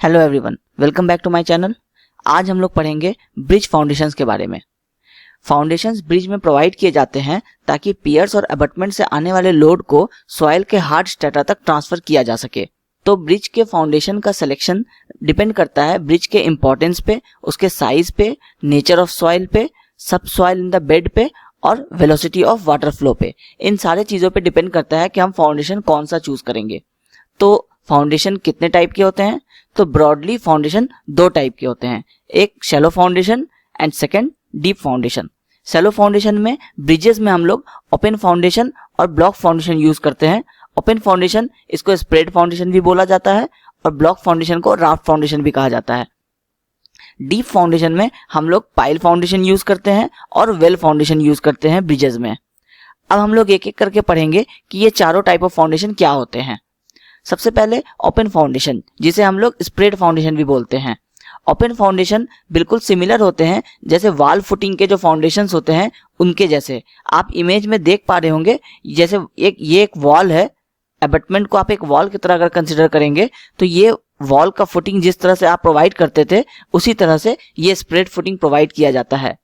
Hello everyone, welcome back to my channel. आज हम लोग पढ़ेंगे ब्रिज फाउंडेशंस के बारे में। फाउंडेशंस ब्रिज में प्रोवाइड किए जाते हैं ताकि पियर्स और अबटमेंट से आने वाले लोड को सॉइल के हार्ड स्ट्रेटा तक ट्रांसफर किया जा सके। तो ब्रिज के फाउंडेशन का सिलेक्शन डिपेंड करता है ब्रिज के इंपॉर्टेंस पे, उसके साइज पे, नेचर ऑफ सॉइल पे, सब सॉइल इन द बेड पे और वेलोसिटी ऑफ वाटर फ्लो पे। इन सारे चीजों पे डिपेंड करता है कि हम फाउंडेशन कौन सा चूज करेंगे। तो फाउंडेशन कितने टाइप के होते हैं? तो ब्रॉडली फाउंडेशन दो टाइप के होते हैं, एक shallow foundation and second deep foundation. Shallow foundation में ब्रिजेस में हम लोग ओपन फाउंडेशन और ब्लॉक फाउंडेशन यूज करते हैं। ओपन फाउंडेशन इसको स्प्रेड फाउंडेशन भी बोला जाता है और ब्लॉक फाउंडेशन को राफ्ट फाउंडेशन भी कहा जाता है। डीप फाउंडेशन में हम लोग पाइल फाउंडेशन यूज करते हैं और वेल फाउंडेशन यूज करते हैं ब्रिजेस में। अब हम लोग एक एक करके पढ़ेंगे कि ये चारों टाइप ऑफ फाउंडेशन क्या होते हैं। सबसे पहले ओपन फाउंडेशन, जिसे हम लोग स्प्रेड फाउंडेशन भी बोलते हैं। ओपन फाउंडेशन बिल्कुल सिमिलर होते हैं जैसे वॉल फुटिंग के जो फाउंडेशंस होते हैं उनके जैसे। आप इमेज में देख पा रहे होंगे, जैसे ये एक वॉल है, अबटमेंट को आप एक वॉल की तरह अगर कंसिडर करेंगे तो ये वॉल का फुटिंग जिस तरह से आप प्रोवाइड करते थे उसी तरह से ये स्प्रेड फुटिंग प्रोवाइड किया जाता है।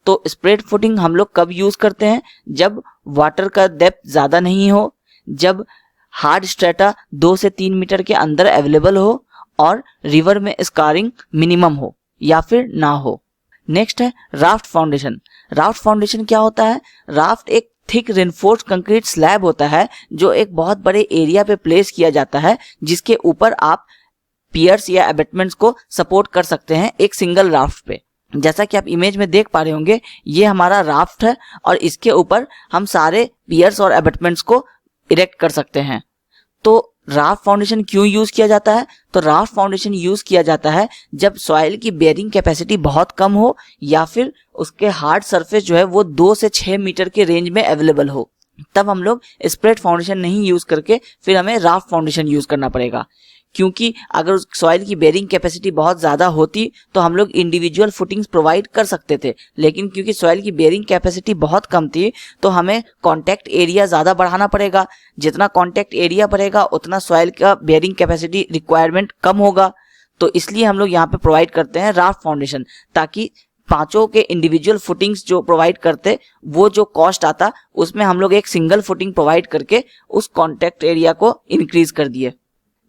तो स्प्रेड फुटिंग हम लोग कब यूज करते हैं? जब वाटर का डेप्थ ज्यादा नहीं हो, जब हार्ड स्ट्रेटा 2 से 3 मीटर के अंदर अवेलेबल हो और रिवर में स्कारिंग मिनिमम हो या फिर ना हो। नेक्स्ट है राफ्ट फाउंडेशन। राफ्ट फाउंडेशन क्या होता है? राफ्ट एक थिक रेनफोर्स्ड कंक्रीट स्लैब होता है जो एक बहुत बड़े एरिया पे प्लेस किया जाता है, जिसके ऊपर आप पियर्स या अबटमेंट्स को सपोर्ट कर सकते हैं एक सिंगल राफ्ट पे। जैसा कि आप इमेज में देख पा रहे होंगे, ये हमारा राफ्ट है और इसके ऊपर हम सारे पियर्स और अबटमेंट्स को इरेक्ट कर सकते हैं। तो राफ्ट फाउंडेशन क्यों यूज किया जाता है? तो राफ्ट फाउंडेशन यूज किया जाता है जब सॉइल की बेयरिंग कैपेसिटी बहुत कम हो या फिर उसके हार्ड सरफेस जो है वो 2 से 6 मीटर के रेंज में अवेलेबल हो। तब हम लोग स्प्रेड फाउंडेशन नहीं यूज करके फिर हमें राफ्ट फाउंडेशन यूज करना पड़ेगा, क्योंकि अगर उस सॉइल की बेयरिंग कैपेसिटी बहुत ज़्यादा होती तो हम लोग इंडिविजुअल फुटिंग्स प्रोवाइड कर सकते थे, लेकिन क्योंकि सॉइल की बेयरिंग कैपेसिटी बहुत कम थी तो हमें कॉन्टैक्ट एरिया ज़्यादा बढ़ाना पड़ेगा। जितना कॉन्टैक्ट एरिया बढ़ेगा उतना सॉइल का बेयरिंग कैपेसिटी रिक्वायरमेंट कम होगा। तो इसलिए हम लोग यहाँ पे प्रोवाइड करते हैं राफ्ट फाउंडेशन, ताकि पांचों के इंडिविजुअल फुटिंग्स जो प्रोवाइड करते वो जो कॉस्ट आता उसमें हम लोग एक सिंगल फुटिंग प्रोवाइड करके उस कॉन्टैक्ट एरिया को इंक्रीज कर दिए।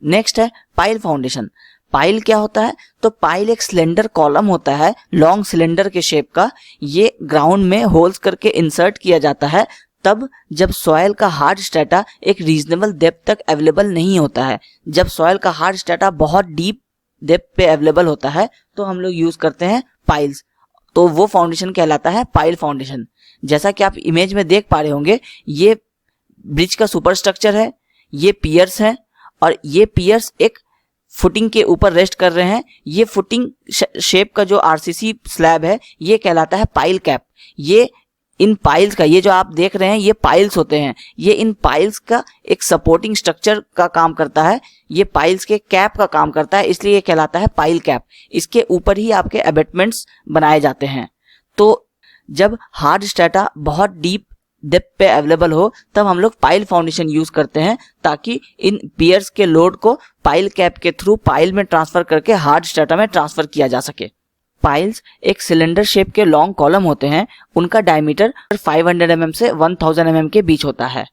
नेक्स्ट है पाइल फाउंडेशन। पाइल क्या होता है? तो पाइल एक सिलेंडर कॉलम होता है, लॉन्ग सिलेंडर के शेप का। ये ग्राउंड में होल्स करके इंसर्ट किया जाता है तब जब सॉइल का हार्ड स्ट्रेटा एक रीजनेबल डेप्थ तक अवेलेबल नहीं होता है। जब सॉइल का हार्ड स्ट्रेटा बहुत डीप डेप्थ पे अवेलेबल होता है तो हम लोग यूज करते हैं पाइल्स। तो वो फाउंडेशन कहलाता है पाइल फाउंडेशन। जैसा कि आप इमेज में देख पा रहे होंगे, ये ब्रिज का सुपर स्ट्रक्चर है, ये पियर्स है और ये पियर्स एक फुटिंग के ऊपर रेस्ट कर रहे हैं। ये फुटिंग शेप का जो आरसीसी स्लैब है ये कहलाता है पाइल कैप। ये इन पाइल्स का, ये जो आप देख रहे हैं ये पाइल्स होते हैं, ये इन पाइल्स का एक सपोर्टिंग स्ट्रक्चर का काम करता है, ये पाइल्स के कैप का काम करता है, इसलिए ये कहलाता है पाइल कैप। इसके ऊपर ही आपके अबेटमेंट्स बनाए जाते हैं। तो जब हार्ड स्ट्रेटा बहुत डीप डेप्थ पे अवेलेबल हो तब हम लोग पाइल फाउंडेशन यूज करते हैं, ताकि इन पियर्स के लोड को पाइल कैप के थ्रू पाइल में ट्रांसफर करके हार्ड स्ट्रेटा में ट्रांसफर किया जा सके। पाइल्स एक सिलेंडर शेप के लॉन्ग कॉलम होते हैं, उनका डायमीटर 500 mm से 1000 mm के बीच होता है।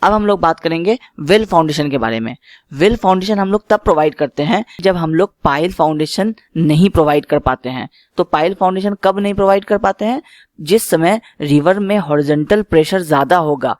अब हम लोग बात करेंगे वेल फाउंडेशन के बारे में। वेल फाउंडेशन हम लोग तब प्रोवाइड करते हैं जब हम लोग पाइल फाउंडेशन नहीं प्रोवाइड कर पाते हैं। तो पाइल फाउंडेशन कब नहीं प्रोवाइड कर पाते हैं? जिस समय रिवर में हॉरिजॉन्टल प्रेशर ज्यादा होगा,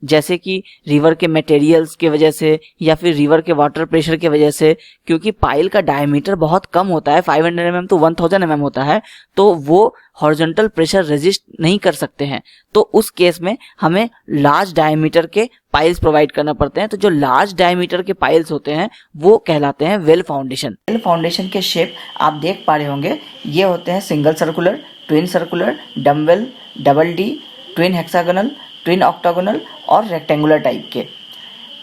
जैसे कि रिवर के मटेरियल्स की वजह से या फिर रिवर के वाटर प्रेशर की वजह से। क्योंकि पाइल का डायमीटर बहुत कम होता है, 500 mm तो 1000 mm होता है, तो वो हॉरिजॉन्टल प्रेशर रेजिस्ट नहीं कर सकते हैं। तो उस केस में हमें लार्ज डायमीटर के पाइल्स प्रोवाइड करना पड़ते हैं। तो जो लार्ज डायमीटर के पाइल्स होते हैं वो कहलाते हैं वेल फाउंडेशन। वेल फाउंडेशन के शेप आप देख पा रहे होंगे, ये होते हैं single circular, twin circular, dumbbell, double D, twin hexagonal, twin octagonal और रेक्टेंगुलर टाइप के।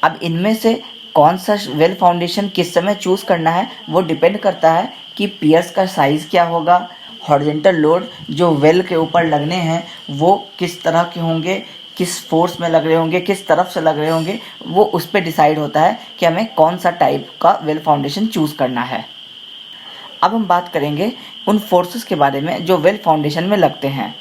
अब इनमें से कौन सा वेल फाउंडेशन किस समय चूज करना है वो डिपेंड करता है कि पियर्स का साइज क्या होगा, हॉरिजॉन्टल लोड जो वेल के ऊपर लगने हैं वो किस तरह के होंगे, किस फोर्स में लग रहे होंगे, किस तरफ से लग रहे होंगे, वो उस पर डिसाइड होता है कि हमें कौन सा टाइप का वेल फाउंडेशन चूज करना है। अब हम बात करेंगे उन फोर्सेस के बारे में जो वेल फाउंडेशन में लगते हैं।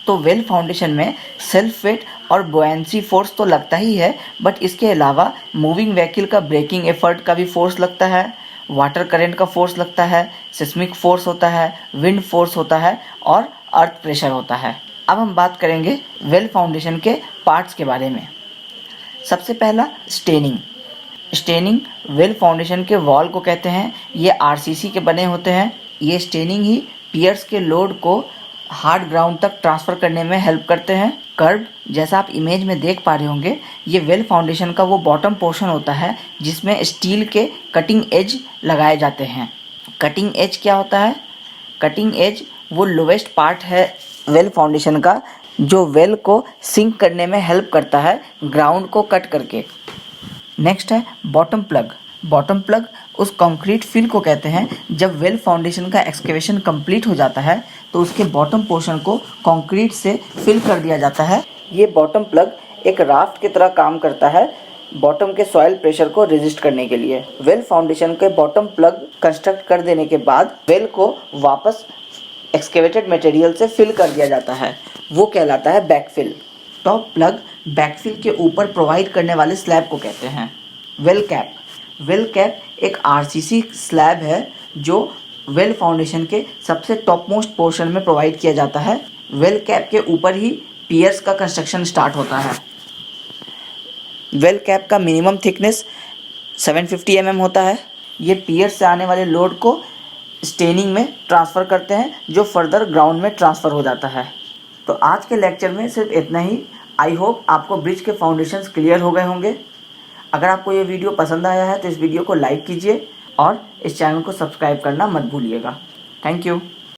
तो वेल फाउंडेशन में सेल्फ वेट और बुयांसी फोर्स तो लगता ही है, बट इसके अलावा मूविंग व्हीकल का ब्रेकिंग एफर्ट का भी फोर्स लगता है, वाटर करंट का फोर्स लगता है, सिस्मिक फोर्स होता है, विंड फोर्स होता है और अर्थ प्रेशर होता है। अब हम बात करेंगे वेल फाउंडेशन के पार्ट्स के बारे में। सबसे पहला स्टेनिंग। स्टेनिंग वेल फाउंडेशन के वॉल को कहते हैं। ये आरसीसी के बने होते हैं। ये स्टेनिंग ही पियर्स के लोड को हार्ड ग्राउंड तक ट्रांसफ़र करने में हेल्प करते हैं। कर्व, जैसा आप इमेज में देख पा रहे होंगे, ये वेल फाउंडेशन का वो बॉटम पोर्शन होता है जिसमें स्टील के कटिंग एज लगाए जाते हैं। कटिंग एज क्या होता है? कटिंग एज वो लोवेस्ट पार्ट है वेल फाउंडेशन का जो वेल को सिंक करने में हेल्प करता है ग्राउंड को कट करके। नेक्स्ट है बॉटम प्लग। बॉटम प्लग उस कंक्रीट फिल को कहते हैं जब वेल फाउंडेशन का एक्सकेवेशन कंप्लीट हो जाता है तो उसके बॉटम पोर्शन को कंक्रीट से फिल कर दिया जाता है। ये बॉटम प्लग एक राफ्ट की तरह काम करता है बॉटम के सॉइल प्रेशर को रेजिस्ट करने के लिए। वेल फाउंडेशन के बॉटम प्लग कंस्ट्रक्ट कर देने के बाद वेल को वापस एक्सकेवेटेड मटेरियल से फिल कर दिया जाता है, वो कहलाता है बैकफिल। टॉप प्लग बैकफिल के ऊपर प्रोवाइड करने वाले स्लैब को कहते हैं वेल कैप। वेल कैप एक आरसीसी स्लैब है जो वेल फाउंडेशन के सबसे टॉप मोस्ट पोर्शन में प्रोवाइड किया जाता है। वेल कैप के ऊपर ही पियर्स का कंस्ट्रक्शन स्टार्ट होता है। वेल कैप का मिनिमम थिकनेस 750 mm होता है। ये पियर्स से आने वाले लोड को स्टेनिंग में ट्रांसफ़र करते हैं जो फर्दर ग्राउंड में ट्रांसफ़र हो जाता है। तो आज के लेक्चर में सिर्फ इतना ही। आई होप आपको ब्रिज के फाउंडेशंस क्लियर हो गए होंगे। अगर आपको ये वीडियो पसंद आया है तो इस वीडियो को लाइक कीजिए और इस चैनल को सब्सक्राइब करना मत भूलिएगा। Thank you.